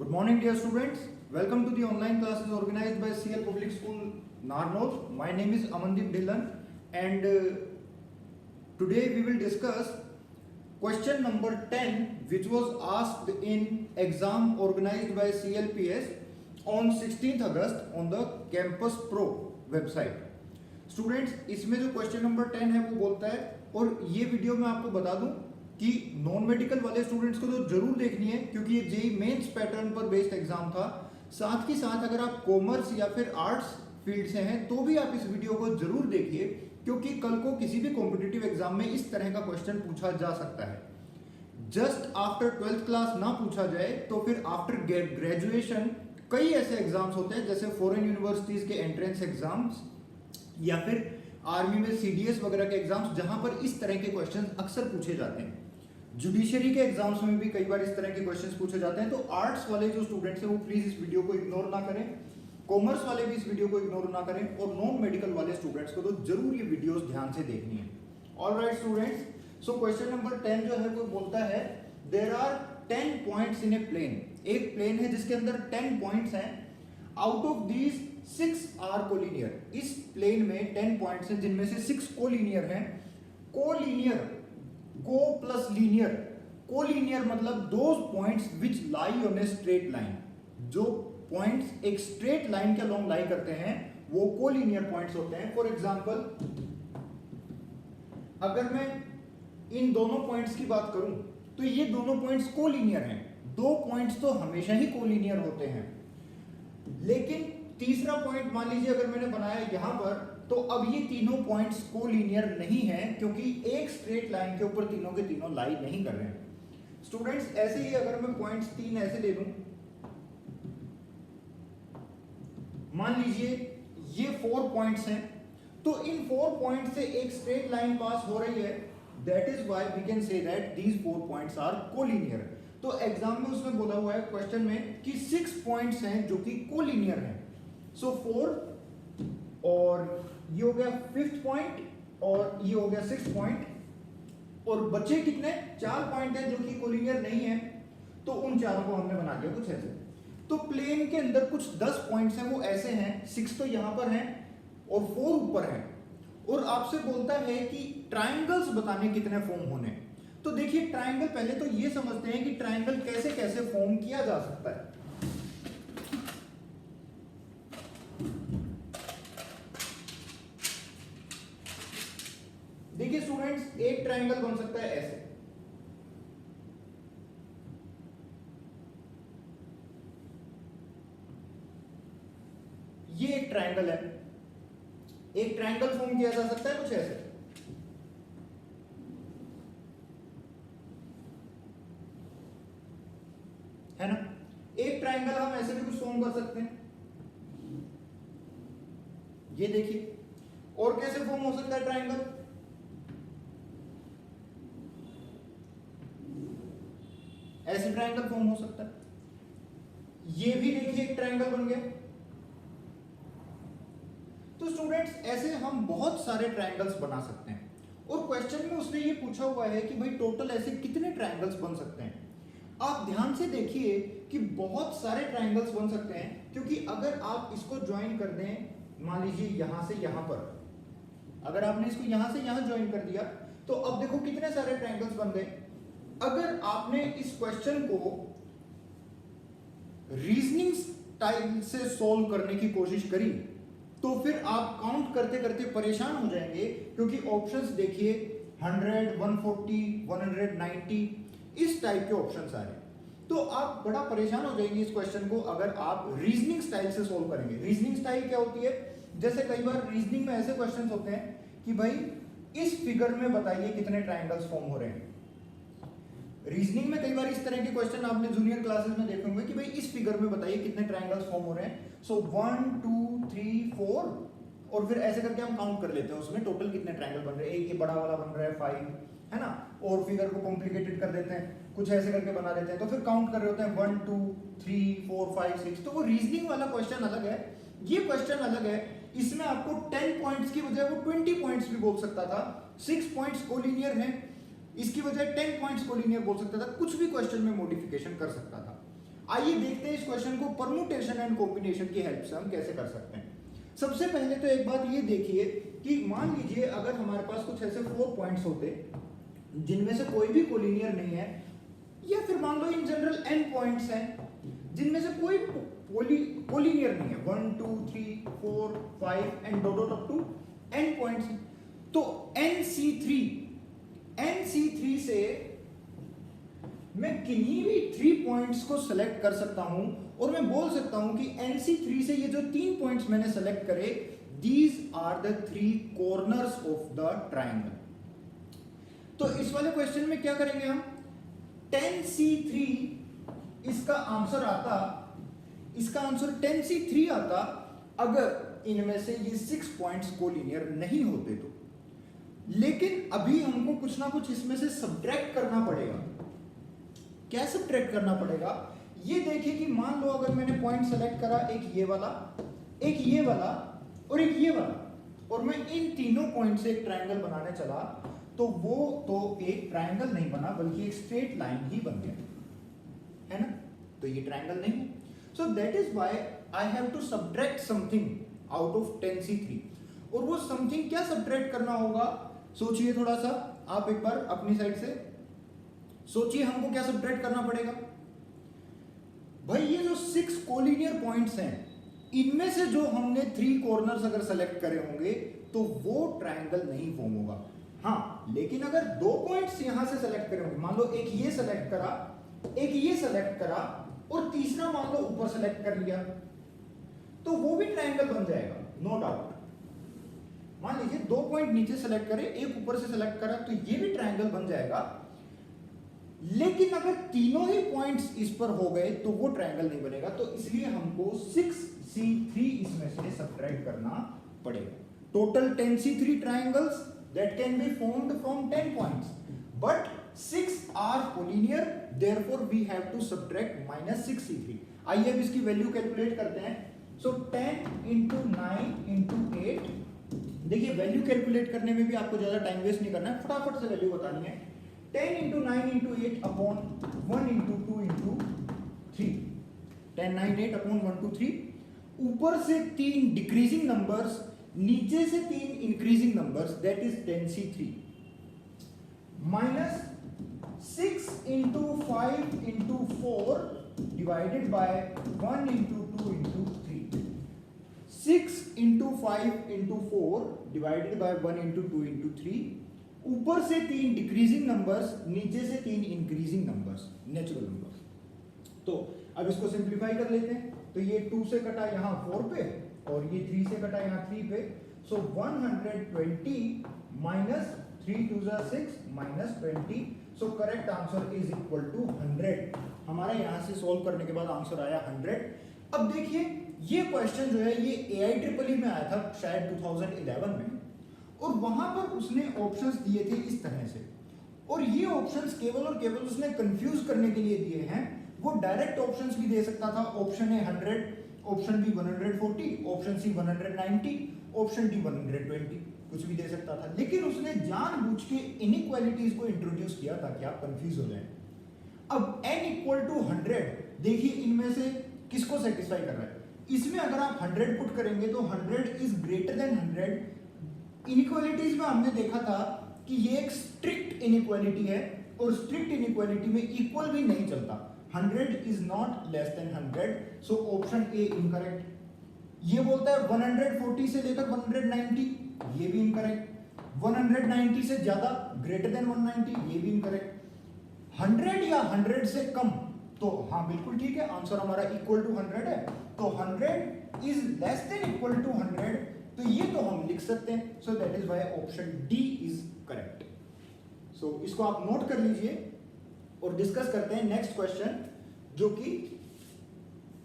Good morning, dear students. Welcome to the online classes organized by CL Public School, Narnaul. My name is Amandeep Dhillon, and today we will discuss question number 10, which was asked in exam organized by CLPS on 16th August on the Campus Pro website. Students, इसमें जो question number 10 है वो बोलता है, और ये video मैं आपको बता दूं कि नॉन मेडिकल वाले स्टूडेंट्स को तो जरूर देखनी है, क्योंकि ये जेई मेंस पैटर्न पर बेस्ड एग्जाम था। साथ ही साथ अगर आप कॉमर्स या फिर आर्ट्स फील्ड से हैं तो भी आप इस वीडियो को जरूर देखिए, क्योंकि कल को किसी भी कॉम्पिटिटिव एग्जाम में इस तरह का क्वेश्चन पूछा जा सकता है। जस्ट आफ्टर 12th क्लास ना पूछा जाए तो फिर आफ्टर ग्रेजुएशन कई ऐसे एग्जाम्स होते हैं, जैसे फॉरेन यूनिवर्सिटीज के एंट्रेंस एग्जाम्स या फिर आर्मी में सीडीएस वगैरह के एग्जाम्स, जहां पर इस तरह के क्वेश्चन अक्सर पूछे जाते हैं। जुडिशरी के एग्जाम्स में भी कई बार इस तरह के क्वेश्चंस पूछे जाते हैं। तो आर्ट्स वाले जो स्टूडेंट्स हैं वो प्लीज इस वीडियो को इग्नोर ना करें, कॉमर्स वाले भी इस वीडियो को इग्नोर ना करें, और नॉन मेडिकल वाले स्टूडेंट्स को तो जरूर ये वीडियोस ध्यान से देखनी है। Alright students, so question number 10 जो है वो बोलता है there are 10 points in a plane. एक प्लेन है जिसके अंदर 10 पॉइंट्स हैं। Out of these 6 are collinear. इस प्लेन में 10 पॉइंट्स हैं जिनमें से 6 कोलिनियर हैं। कोलिनियर, को प्लस लीनियर। कोलिनियर मतलब those points which lie on a straight line. जो पॉइंट्स एक स्ट्रेट लाइन के अलोंग लाई करते हैं वो कोलिनियर पॉइंट्स होते हैं। फॉर एग्जांपल, अगर मैं इन दोनों पॉइंट्स की बात करूं तो ये दोनों पॉइंट्स कोलिनियर हैं। दो पॉइंट्स तो हमेशा ही कोलिनियर होते हैं, लेकिन तीसरा पॉइंट मान लीजिए अगर मैंने बनाया यहां पर, तो अब ये तीनों पॉइंट्स कोलिनियर नहीं हैं, क्योंकि एक स्ट्रेट लाइन के ऊपर तीनों के तीनों लाई नहीं कर रहे हैं। स्टूडेंट्स, ऐसे ही अगर मैं पॉइंट्स 3 ऐसे ले लूं, मान लीजिए ये 4 पॉइंट्स हैं, तो इन 4 पॉइंट से एक स्ट्रेट लाइन पास हो रही है। That is why we can say that these 4 points are collinear. तो एग्जाम में उसमें बोला हुआ है क्वेश्चन में कि 6 पॉइंट्स हैं जो कि कोलिनियर हैं। सो 4 और ये हो गया 5th पॉइंट और ये हो गया 6th पॉइंट, और बचे कितने? 4 पॉइंट हैं जो कि कोलिनियर नहीं है, तो उन चारों को हमने बना दिया कुछ ऐसे। तो प्लेन के अंदर कुछ 10 पॉइंट्स हैं, वो ऐसे हैं। 6 तो यहां पर हैं और 4 ऊपर हैं, और आपसे बोलता है कि ट्राइंगल्स बताने कितने फॉर्म होने। तो देखिए, ट्राइंगल पहले तो ये समझते हैं कि ट्राइंगल कैसे कैसे फॉर्म किया जा सकता है। देखिए स्टूडेंट्स, एक ट्राइंगल बन सकता है ऐसे। ये एक ट्राइंगल है। एक ट्राइंगल फॉर्म किया जा सकता है कुछ ऐसे, है ना। एक ट्राइंगल हम ऐसे भी कुछ फॉर्म कर सकते हैं, ये देखिए। और कैसे फॉर्म हो सकता है ट्राइंगल? ऐसे ट्राइंगल फॉर्म हो सकता है। ये भी देखिए एक ट्राइंगल बन गया। तो स्टूडेंट्स, ऐसे हम बहुत सारे ट्राइंगल्स बना सकते हैं, और क्वेश्चन में उसने ये पूछा हुआ है कि भाई टोटल ऐसे कितने ट्राइंगल्स बन सकते हैं। आप ध्यान से देखिए कि बहुत सारे ट्राइंगल्स बन सकते हैं, क्योंकि अगर आप इसको ज्वाइन कर दें, मान लीजिए यहां से यहां पर, अगर आपने इसको यहां से यहां ज्वाइन कर दिया, तो अब देखो कितने सारे ट्राइंगल्स बन गए। अगर आपने इस क्वेश्चन को रीजनिंग स्टाइल से सॉल्व करने की कोशिश करी, तो फिर आप काउंट करते करते परेशान हो जाएंगे, क्योंकि ऑप्शंस देखिए 100, 140, 190 इस टाइप के ऑप्शंस आ रहे हैं। तो आप बड़ा परेशान हो जाएंगे इस क्वेश्चन को अगर आप रीजनिंग स्टाइल से सॉल्व करेंगे। रीजनिंग स्टाइल क्या होती है? जैसे कई बार रीजनिंग में ऐसे क्वेश्चंस होते हैं कि भाई इस फिगर में बताइए कितने ट्राइंगल्स फॉर्म हो रहे हैं। रीजनिंग में कई बार इस तरह के क्वेश्चन आपने जूनियर क्लासेस में देखे होंगे कि भाई इस फिगर में बताइए कितने ट्राइंगल्स फॉर्म हो रहे हैं। सो 1 2 3 4, और फिर ऐसे करके हम काउंट कर लेते हैं उसमें टोटल कितने ट्राइंगल बन रहे हैं। एक ये बड़ा वाला बन रहा है 5, है ना, और फिगर को कॉम्प्लिकेटेड कर देते हैं, कुछ ऐसे करके बना देते हैं, तो फिर काउंट कर रहे होते हैं 1 2 3 4 5 6। तो वो रीजनिंग वाला क्वेश्चन अलग है, ये क्वेश्चन अलग है। इसमें आपको 10 पॉइंट्स की बजाय वो 20 पॉइंट्स भी बोल सकता था। 6 पॉइंट्स कोलिनियर हैं, इसकी वजह 10 पॉइंट्स कोलिनियर बोल सकता था, कुछ भी क्वेश्चन में मॉडिफिकेशन कर सकता था। आइए देखते हैं इस क्वेश्चन को परमुटेशन एंड कॉम्बिनेशन की हेल्प से हम कैसे कर सकते हैं। सबसे पहले तो एक बात ये देखिए कि मान लीजिए अगर हमारे पास कुछ ऐसे 4 पॉइंट्स होते जिनमें से कोई भी कोलिनियर नहीं है, या फिर मान लो इन जनरल n पॉइंट्स हैं जिनमें से कोई कोलिनियर नहीं है, 1 2 3 4 5 and dot up to n points हैं। तो NC3 से मैं किन्हीं भी 3 पॉइंट्स को सेलेक्ट कर सकता हूं और मैं बोल सकता हूं कि NC3 से ये जो 3 पॉइंट्स मैंने सेलेक्ट करे, these are the 3 corners of the triangle. तो इस वाले क्वेश्चन में क्या करेंगे हम, 10C3 इसका आंसर आता, इसका आंसर 10C3 आता अगर इनमें से ये 6 पॉइंट्स कोलिनियर नहीं होते तो। लेकिन अभी हमको कुछ ना कुछ इसमें से सब्ट्रैक्ट करना पड़ेगा। क्या सब्ट्रैक्ट करना पड़ेगा, ये देखिए कि मान लो अगर मैंने पॉइंट सेलेक्ट करा, एक ये वाला, एक ये वाला और एक ये वाला, और मैं इन तीनों पॉइंट से एक ट्रायंगल बनाने चला, तो वो तो एक ट्रायंगल नहीं बना बल्कि एक स्ट्रेट लाइन ही बन गया, है ना। तो ये ट्रायंगल नहीं है। So that is why I have to subtract something out of 10C3। और वो समथिंग क्या सब्ट्रैक्ट करना होगा, सोचिए थोड़ा सा आप एक बार अपनी साइड से सोचिए, हमको क्या सब्ट्रैक्ट करना पड़ेगा। भाई ये जो 6 कोलिनियर पॉइंट्स हैं, इनमें से जो हमने 3 कॉर्नर्स अगर सेलेक्ट करे होंगे तो वो ट्रायंगल नहीं फॉर्म होगा। हाँ, लेकिन अगर 2 पॉइंट्स यहां से सेलेक्ट करे होंगे, मान लो एक ये सेलेक्ट करा, एक ये सेलेक्ट करा और तीसरा मान लो ऊपर सेलेक्ट कर लिया, तो वो भी ट्रायंगल बन जाएगा, नो डाउट। मान लीजिए 2 पॉइंट नीचे सेलेक्ट करे, एक ऊपर से सेलेक्ट करा, तो ये भी ट्रायंगल बन जाएगा। लेकिन अगर तीनों ही पॉइंट्स इस पर हो गए तो वो ट्रायंगल नहीं बनेगा। तो इसलिए हमको 6C3 इसमें से सब्ट्रैक्ट करना पड़ेगा। Total 10C3 triangles that can be formed from 10 points, but 6 are collinear, therefore we have to subtract minus 6C3। आइए अब इसकी वैल्यू कैलकुलेट करते हैं। So 10 into 9 into 8, देखिए वैल्यू कैलकुलेट करने में भी आपको ज्यादा टाइम वेस्ट नहीं करना है, फटाफट से वैल्यू बतानी है। 10 into 9 into 8 upon 1 into 2 into 3, 10 9 8 upon 1 2 3। ऊपर से 3 डिक्रीजिंग नंबर्स, नीचे से 3 increasing numbers, that is 10C3 minus 6 into 5 into 4 divided by 1 into 2 into 3। 6 into 5 into 4 divided by 1 into 2 into 3। ऊपर से 3 डिक्रीजिंग नंबर्स, नीचे से 3 इंक्रीजिंग नंबर्स, नेचुरल नंबर्स। तो अब इसको सिंप्लीफाई कर लेते हैं। तो ये 2 से कटा यहाँ 4 पे और ये 3 से कटा यहाँ 3 पे। So 120 minus 3 2 6 minus 20। So correct answer is equal to 100। हमारा यहाँ से सॉल्व करने के बाद आंसर आया 100। अब देखिए ये क्वेश्चन जो है ये AIEEE में आया था शायद 2011 में, और वहां पर उसने ऑप्शंस दिए थे इस तरह से, और ये ऑप्शंस केवल और केवल उसने कंफ्यूज करने के लिए दिए हैं। वो डायरेक्ट ऑप्शंस भी दे सकता था, option A 100, option B 140, option C 190, option D 120, कुछ भी दे सकता था। लेकिन उसने जानबूझ के इनइक्वालिटीज को इंट्रोड्यूस किया ताकि आप कंफ्यूज हो जाएं। अब n इक्वल टू 100, देखिए इनमें से किसको सेटिस्फाई कर रहा है। इसमें अगर आप 100 पुट करेंगे तो 100 इज ग्रेटर देन 100। इनइक्वालिटीज में हमने देखा था कि ये एक स्ट्रिक्ट इनइक्वालिटी है, और स्ट्रिक्ट इनइक्वालिटी में इक्वल भी नहीं चलता। 100 is not less than 100, so option A incorrect. ये बोलता है 140 से लेकर 190, ये भी इनकरेक्ट। 190 से ज्यादा ग्रेटर देन 190, ये भी इनकरेक्ट। 100 या 100 से कम, तो हाँ बिल्कुल ठीक है, आंसर हमारा इक्वल टू 100 है। तो 100 is less than equal to 100, तो ये तो हम लिख सकते हैं। So that is why option D is correct. So इसको आप नोट कर लीजिए और डिस्कस करते हैं नेक्स्ट क्वेश्चन, जो कि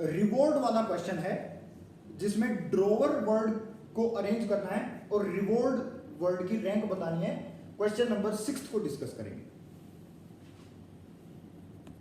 रिवॉर्ड वाला क्वेश्चन है, जिसमें ड्रॉवर वर्ड को अरेंज करना है और रिवॉर्ड वर्ड की रैंक बतानी है। क्वेश्चन नंबर 6 को डिस्कस करेंगे।